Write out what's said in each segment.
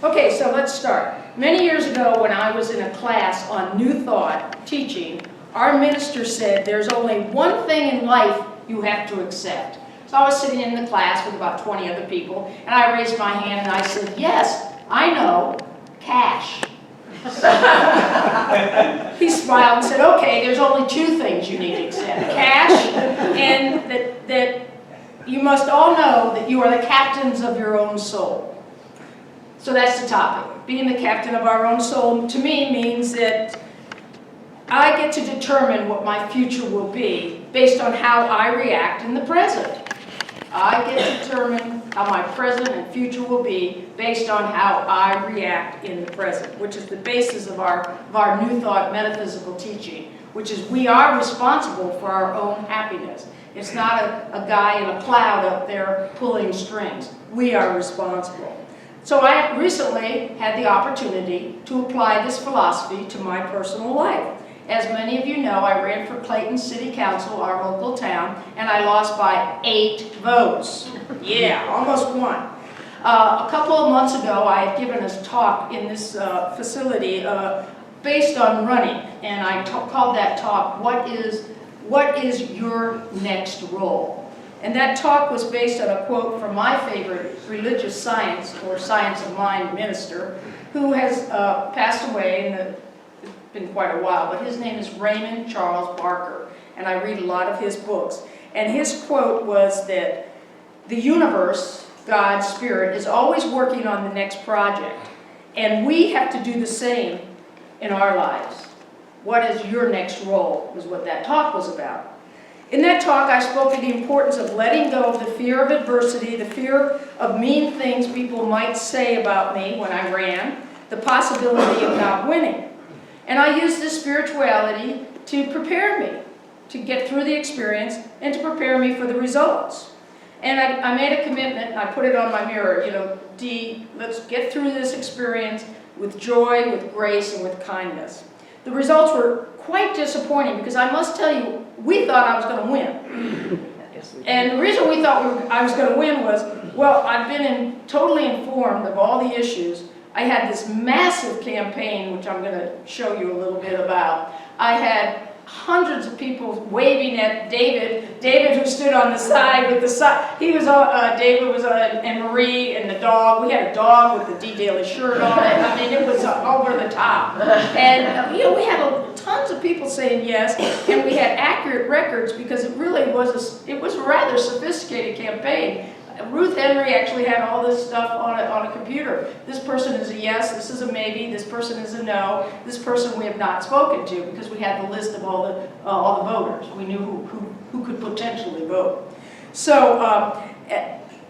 Okay, so let's start. Many years ago when I was in a class on New Thought teaching, our minister said there's only one thing in life you have to accept. So I was sitting in the class with about 20 other people, and I raised my hand and I said, yes, I know, cash. He smiled and said, okay, there's only two things you need to accept, cash and that you must all know that you are the captains of your own soul. So that's the topic. Being the captain of our own soul, to me, means that I get to determine what my future will be based on how I react in the present. I get to determine how my present and future will be based on how I react in the present, which is the basis of our New Thought metaphysical teaching, which is we are responsible for our own happiness. It's not a guy in a cloud up there pulling strings. We are responsible. So I recently had the opportunity to apply this philosophy to my personal life. As many of you know, I ran for Clayton City Council, our local town, and I lost by 8 votes. Yeah, almost won. A couple of months ago, I had given a talk in this facility based on running, and I called that talk, What is your next role? And that talk was based on a quote from my favorite religious science, or science of mind minister, who has passed away, and it's been quite a while, but his name is Raymond Charles Barker, and I read a lot of his books. And his quote was that the universe, God's Spirit, is always working on the next project, and we have to do the same in our lives. What is your next role, was what that talk was about. In that talk, I spoke of the importance of letting go of the fear of adversity, the fear of mean things people might say about me when I ran, the possibility of not winning. And I used this spirituality to prepare me to get through the experience and to prepare me for the results. And I made a commitment, and I put it on my mirror, Dee, let's get through this experience with joy, with grace, and with kindness. The results were quite disappointing because I must tell you, we thought I was going to win. And the reason we thought I was going to win was, well, I've been totally informed of all the issues. I had this massive campaign, which I'm going to show you a little bit about. I had hundreds of people waving at David who stood on the side with the side. He was David was and Marie and the dog. We had a dog with the D. Daley shirt on it. I mean, it was over the top. And we had tons of people saying yes, and we had accurate records because it really was a rather sophisticated campaign. Ruth Henry actually had all this stuff on a computer. This person is a yes, this is a maybe, this person is a no, this person we have not spoken to, because we had the list of all the voters. We knew who could potentially vote. So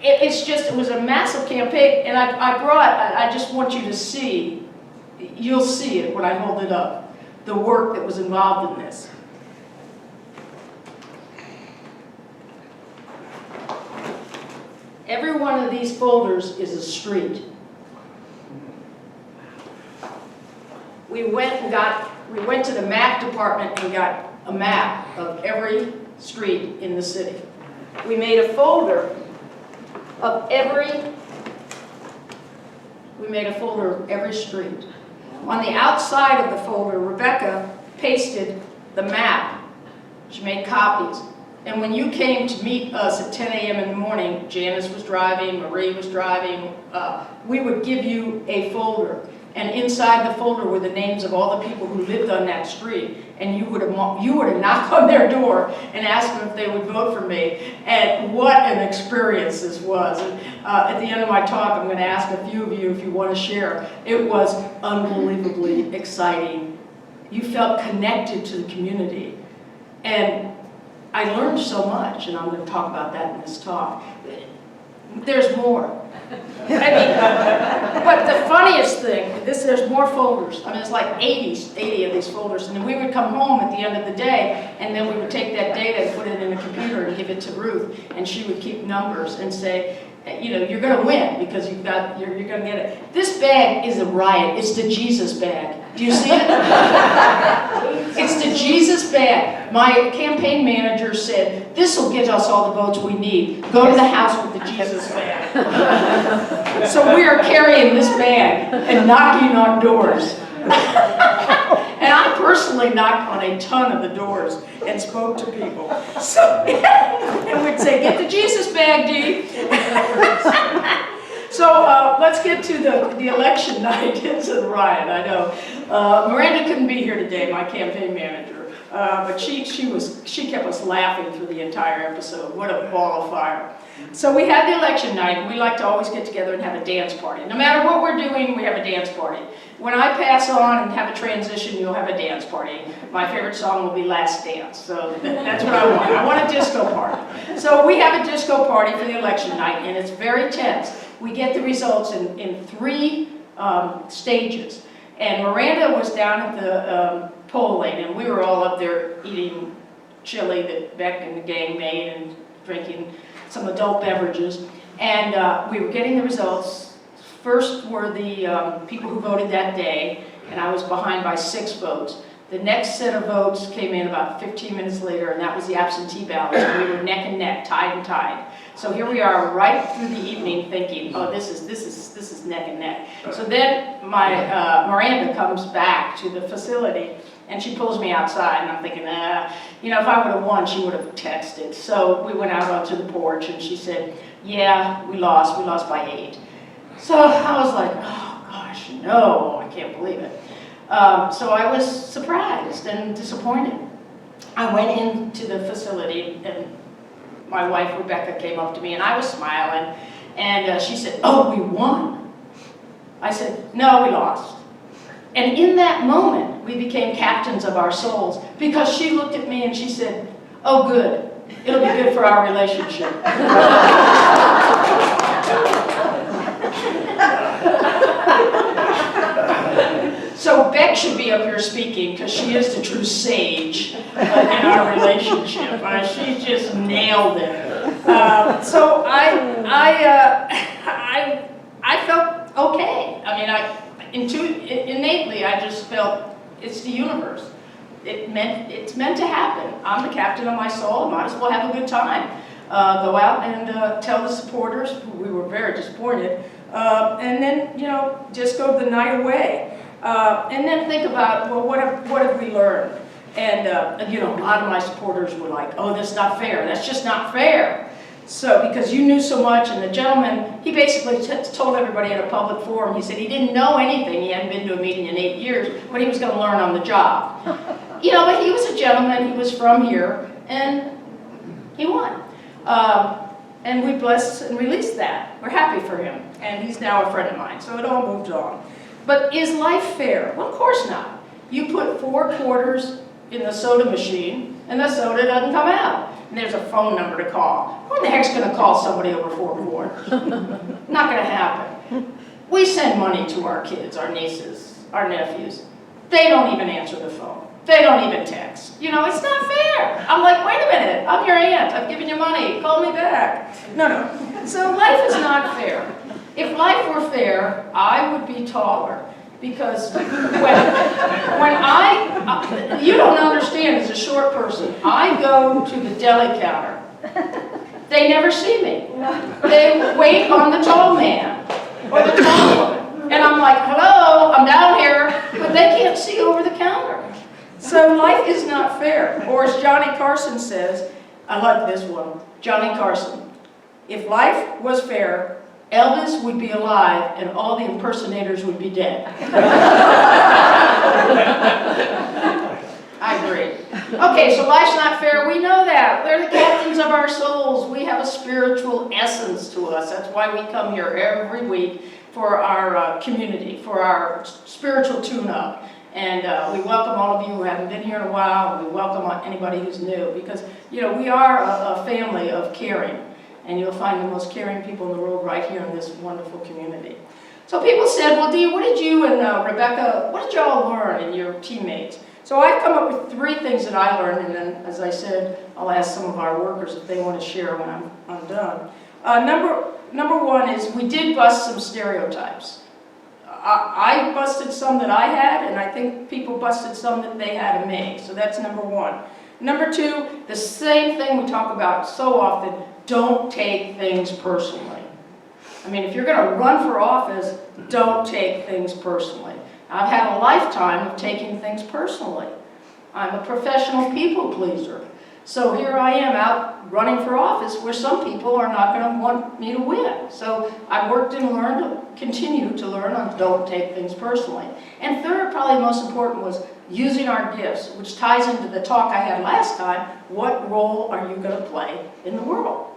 it was a massive campaign, and I just want you to see, you'll see it when I hold it up, the work that was involved in this. Every one of these folders is a street. We went to the map department and got a map of every street in the city. We made a folder of every street. On the outside of the folder, Rebecca pasted the map. She made copies. And when you came to meet us at 10 a.m. in the morning, Janice was driving, Marie was driving, we would give you a folder. And inside the folder were the names of all the people who lived on that street. And you would have knocked on their door and asked them if they would vote for me. And what an experience this was. And at the end of my talk, I'm going to ask a few of you if you want to share. It was unbelievably exciting. You felt connected to the community. And I learned so much, and I'm going to talk about that in this talk. There's more. But the funniest thing, there's more folders. I mean, it's like 80 of these folders, and then we would come home at the end of the day, and then we would take that data and put it in a computer and give it to Ruth, and she would keep numbers and say, you're going to win because you're going to get it. This bag is a riot. It's the Jesus bag. Do you see it? It's the Jesus bag. My campaign manager said, this will get us all the votes we need. Go to the house with the Jesus bag. So we are carrying this bag. and knocking on doors. And I personally knocked on a ton of the doors and spoke to people. So, and we'd say, get the Jesus bag, Dee. So let's get to the election night into the riot. I know Miranda couldn't be here today, my campaign manager, but she kept us laughing through the entire episode. What a ball of fire! So we had the election night, and we like to always get together and have a dance party. No matter what we're doing, we have a dance party. When I pass on and have a transition, you'll have a dance party. My favorite song will be Last Dance, so that's what I want. I want a disco party. So we have a disco party for the election night, and it's very tense. We get the results in 3 stages. And Miranda was down at the polling, and we were all up there eating chili that Beck and the gang made and drinking some adult beverages. And we were getting the results. First were the people who voted that day, and I was behind by 6 votes. The next set of votes came in about 15 minutes later, and that was the absentee ballot. And we were neck and neck, tied and tied. So here we are, right through the evening, thinking, "Oh, this is neck and neck." So then my Miranda comes back to the facility, and she pulls me outside, and I'm thinking, you know, if I would have won, she would have texted. So we went out onto the porch, and she said, "Yeah, we lost by 8." So I was like, "Oh gosh, no, I can't believe it." So I was surprised and disappointed. I went into the facility, and my wife Rebecca came up to me, and I was smiling, and she said, "Oh, we won." I said, "No, we lost." And in that moment, we became captains of our souls, because she looked at me and she said, "Oh, good. It'll be good for our relationship." So Beck should be up here speaking, because she is the true sage in our relationship. She just nailed it. So I felt okay. I mean, innately, I just felt it's the universe. It's meant to happen. I'm the captain of my soul. I might as well have a good time. Go out and tell the supporters we were very disappointed, and then just go the night away. And then think about, well, what have we learned? And a lot of my supporters were like, "Oh, that's not fair. That's just not fair." So, because you knew so much, and the gentleman, he basically told everybody at a public forum, he said he didn't know anything, he hadn't been to a meeting in 8 years, but he was going to learn on the job. But he was a gentleman, he was from here, and he won. And we blessed and released that. We're happy for him, and he's now a friend of mine, so it all moved on. But is life fair? Well, of course not. You put 4 quarters in the soda machine, and the soda doesn't come out. And there's a phone number to call. Who in the heck's going to call somebody over 4 quarters? Not going to happen. We send money to our kids, our nieces, our nephews. They don't even answer the phone. They don't even text. It's not fair. I'm like, wait a minute, I'm your aunt. I've given you money. Call me back. No. So life is not fair. If life were fair, I would be taller. Because when you don't understand as a short person, I go to the deli counter. They never see me. They wait on the tall man or the tall woman. And I'm like, "Hello, I'm down here," but they can't see over the counter. So life is not fair. Or as Johnny Carson says, I like this one, Johnny Carson, "If life was fair, Elvis would be alive and all the impersonators would be dead." I agree. Okay, so life's not fair. We know that. We're the captains of our souls. We have a spiritual essence to us. That's why we come here every week for our community, for our spiritual tune-up. And we welcome all of you who haven't been here in a while. And we welcome anybody who's new, because we are a family of caring. And you'll find the most caring people in the world right here in this wonderful community. So people said, "Well, Dee, what did you and Rebecca, what did y'all learn and your teammates?" So I've come up with 3 things that I learned, and then, as I said, I'll ask some of our workers if they want to share when I'm done. Number 1 is we did bust some stereotypes. I busted some that I had, and I think people busted some that they had of me. So that's number 1. Number 2, the same thing we talk about so often, don't take things personally. I mean, if you're going to run for office, don't take things personally. I've had a lifetime of taking things personally. I'm a professional people pleaser. So here I am out running for office where some people are not going to want me to win. So I've worked and learned, continue to learn on don't take things personally. And third, probably most important, was using our gifts, which ties into the talk I had last time. What role are you going to play in the world?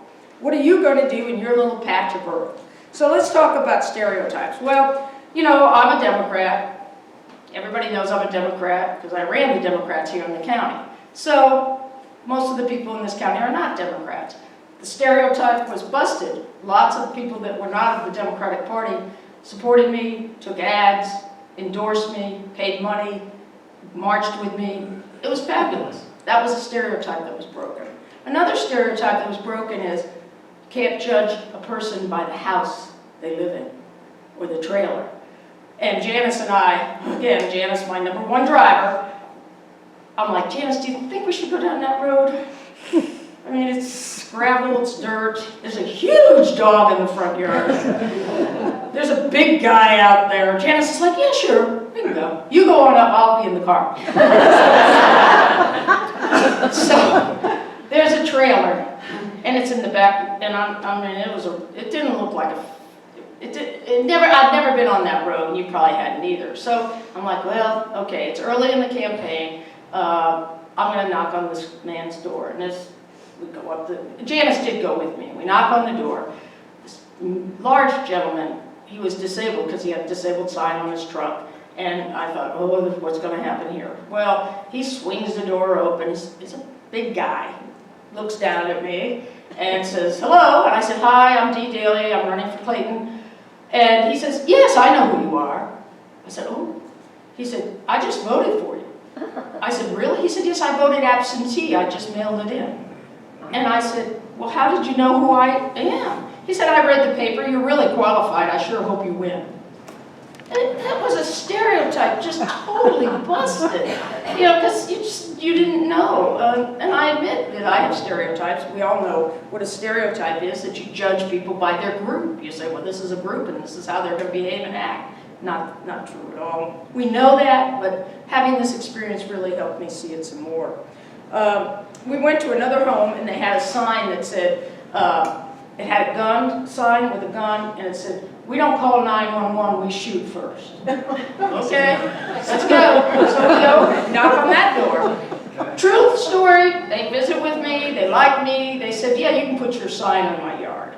What are you going to do in your little patch of earth? So let's talk about stereotypes. Well, you know, I'm a Democrat. Everybody knows I'm a Democrat because I ran the Democrats here in the county. So most of the people in this county are not Democrats. The stereotype was busted. Lots of people that were not of the Democratic Party supported me, took ads, endorsed me, paid money, marched with me. It was fabulous. That was a stereotype that was broken. Another stereotype that was broken is you can't judge a person by the house they live in or the trailer. And Janice and I, again, Janice, my #1 driver, I'm like, Janice, do you think we should go down that road? I mean, it's gravel, it's dirt. There's a huge dog in the front yard. There's a big guy out there. Janice is like, yeah, sure, we can go. You go on up, I'll be in the car. So there's a trailer, and it's in the back, and I mean, it didn't look like I'd never been on that road, and you probably hadn't either. So I'm like, well, okay, it's early in the campaign. I'm going to knock on this man's door. And we go up Janice did go with me. We knock on the door. This large gentleman, he was disabled because he had a disabled sign on his truck. And I thought, oh, what's going to happen here? Well, he swings the door open. He's a big guy. Looks down at me and says, hello. And I said, hi, I'm Dee Daley. I'm running for Clayton. And he says, yes, I know who you are. I said, oh. He said, I just voted for you. I said, really? He said, yes, I voted absentee. I just mailed it in. And I said, well, how did you know who I am? He said, I read the paper. You're really qualified. I sure hope you win. And that was a stereotype, just totally busted. You know, because you didn't know. And I admit that I have stereotypes. We all know what a stereotype is, that you judge people by their group. You say, well, this is a group, and this is how they're going to behave and act. Not true at all. We know that, but having this experience really helped me see it some more. We went to another home, and they had a sign that said, it had a gun sign with a gun, and it said, we don't call 911, we shoot first. Okay, let's go. So we go, knock on that door. Truth story, they visit with me, they like me, they said, yeah, you can put your sign in my yard.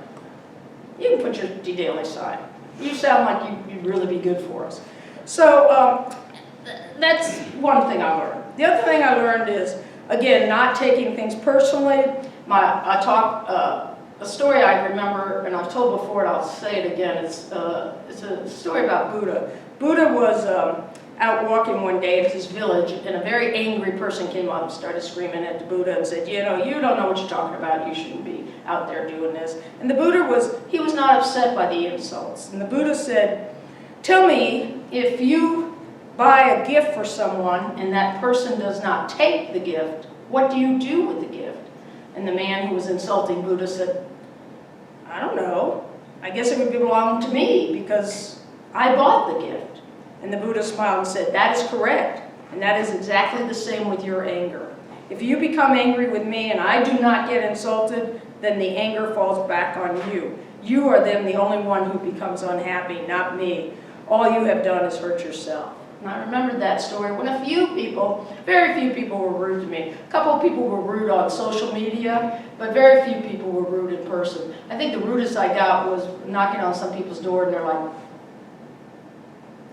You can put your Dee Daley sign. You sound like you'd really be good for us. So that's one thing I learned. The other thing I learned is, again, not taking things personally. A story I remember, and I've told before, and I'll say it again. It's a story about Buddha. Buddha was out walking one day at his village, and a very angry person came up and started screaming at the Buddha and said, you know, you don't know what you're talking about. You shouldn't be out there doing this. And the Buddha was not upset by the insults. And the Buddha said, tell me, if you buy a gift for someone and that person does not take the gift, what do you do with the gift? And the man who was insulting Buddha said, I don't know. I guess it would belong to me because I bought the gift. And the Buddha smiled and said, that is correct. And that is exactly the same with your anger. If you become angry with me and I do not get insulted, then the anger falls back on you. You are then the only one who becomes unhappy, not me. All you have done is hurt yourself. And I remembered that story when a few people, very few people were rude to me. A couple of people were rude on social media, but very few people were rude in person. I think the rudest I got was knocking on some people's door and they're like,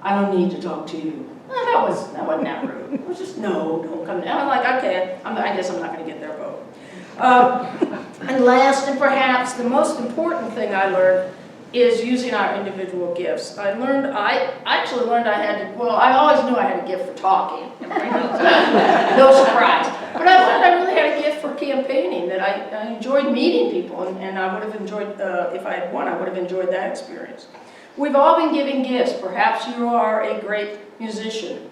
I don't need to talk to you. That wasn't that rude. It was just, no, don't come down. I'm like, okay, I guess I'm not going to get their vote. And last, and perhaps the most important thing I learned is using our individual gifts. I actually learned I had to, well, I always knew I had a gift for talking. No surprise. But I learned I really had a gift for campaigning, that I enjoyed meeting people, and I would have enjoyed, if I had won, I would have enjoyed that experience. We've all been given gifts. Perhaps you are a great musician.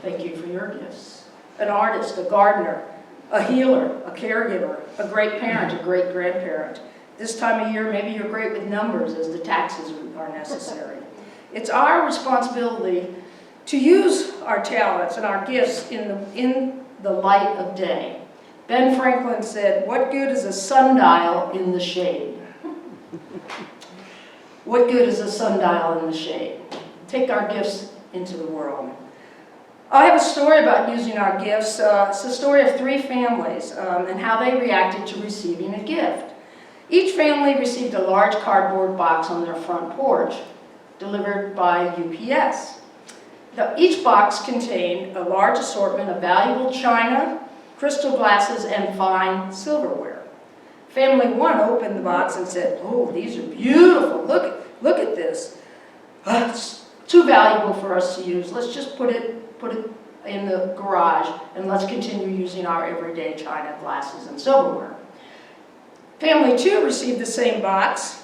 Thank you for your gifts. An artist, a gardener, a healer, a caregiver, a great parent, a great grandparent. This time of year, maybe you're great with numbers as the taxes are necessary. It's our responsibility to use our talents and our gifts in the light of day. Ben Franklin said, "What good is a sundial in the shade?" What good is a sundial in the shade? Take our gifts into the world. I have a story about using our gifts. It's the story of 3 families and how they reacted to receiving a gift. Each family received a large cardboard box on their front porch, delivered by UPS. Each box contained a large assortment of valuable china, crystal glasses, and fine silverware. Family 1 opened the box and said, "Oh, these are beautiful. Look at this. It's too valuable for us to use. Let's just put it in the garage and let's continue using our everyday china, glasses, and silverware." Family 2 received the same box,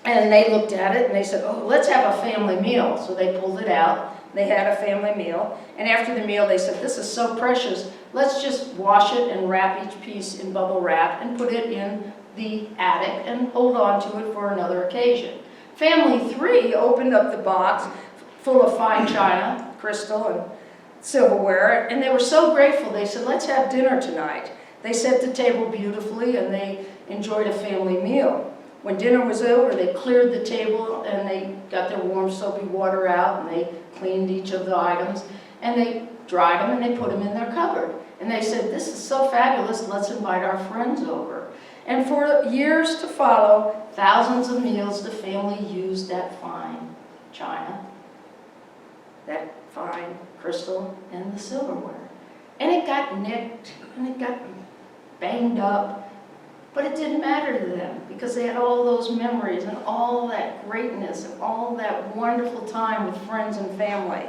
and they looked at it and they said, "Oh, let's have a family meal." So they pulled it out. They had a family meal, and after the meal they said, "This is so precious, let's just wash it and wrap each piece in bubble wrap and put it in the attic and hold on to it for another occasion." Family 3 opened up the box full of fine china, crystal, and silverware, and they were so grateful. They said, "Let's have dinner tonight." They set the table beautifully and they enjoyed a family meal. When dinner was over, they cleared the table and they got their warm soapy water out and they cleaned each of the items and they dried them and they put them in their cupboard. And they said, "This is so fabulous, let's invite our friends over." And for years to follow, thousands of meals, the family used that fine china, that fine crystal, and the silverware. And it got nicked and it got banged up, but it didn't matter to them because they had all those memories and all that greatness and all that wonderful time with friends and family.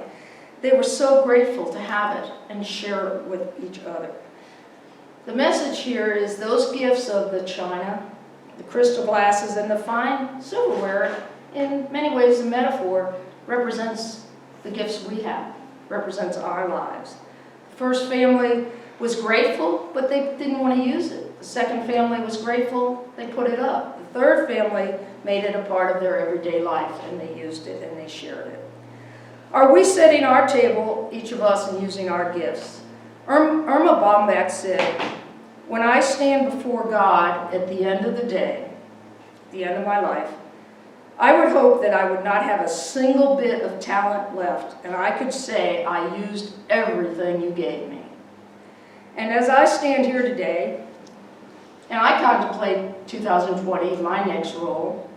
They were so grateful to have it and share it with each other. The message here is those gifts of the china, the crystal glasses, and the fine silverware, in many ways the metaphor represents the gifts we have, represents our lives. The first family was grateful, but they didn't want to use it. The second family was grateful, they put it up. The third family made it a part of their everyday life, and they used it and they shared it. Are we setting our table, each of us, and using our gifts? Irma Bombach said, "When I stand before God at the end of the day, the end of my life, I would hope that I would not have a single bit of talent left, and I could say I used everything you gave me." And as I stand here today, and I contemplate 2020, my next role,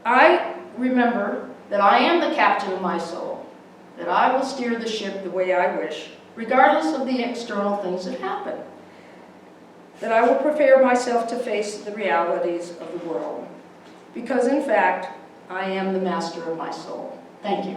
I remember that I am the captain of my soul, that I will steer the ship the way I wish, regardless of the external things that happen, that I will prepare myself to face the realities of the world, because in fact, I am the master of my soul. Thank you.